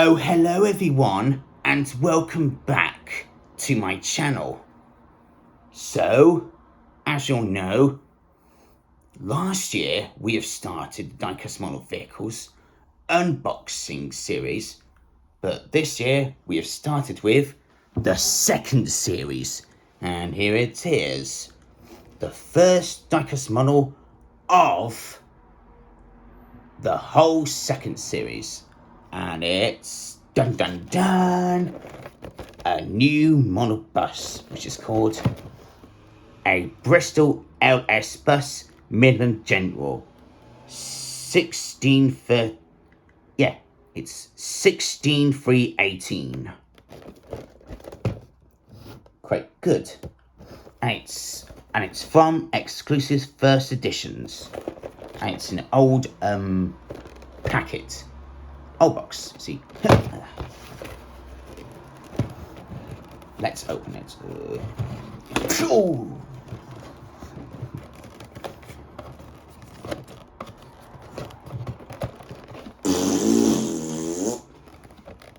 Oh, hello everyone, and welcome back to my channel. So, as you'll know, last year we have started the Diecast model vehicles unboxing series, but this year we have started with the second series, and here it is, the first Diecast model of the whole second series. And it's dun dun dun, a new model bus, which is called a Bristol LS bus Midland General 16318. Quite good. And it's from exclusive first editions. And it's an old packet. Old box, see. Let's open it.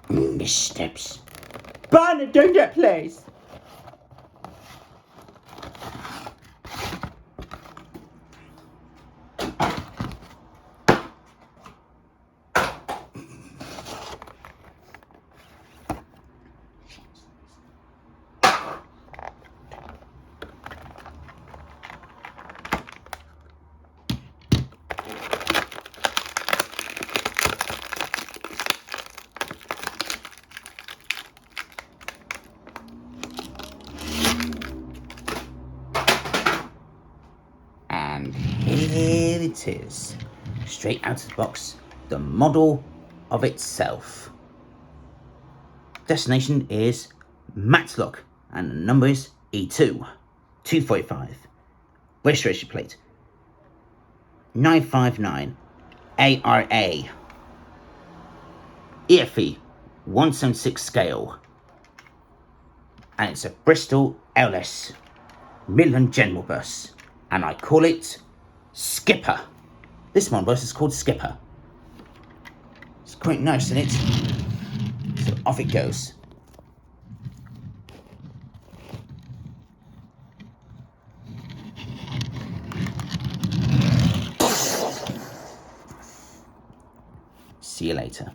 Missteps. Barney, don't that place. And here it is, straight out of the box, the model of itself. Destination is Matlock, and the number is E2 245. Registration plate 959 ARA. EFE 176 scale, and it's a Bristol LS Midland General bus. And I call it Skipper. This one bus is called Skipper. It's quite nice, isn't it? So off it goes. See you later.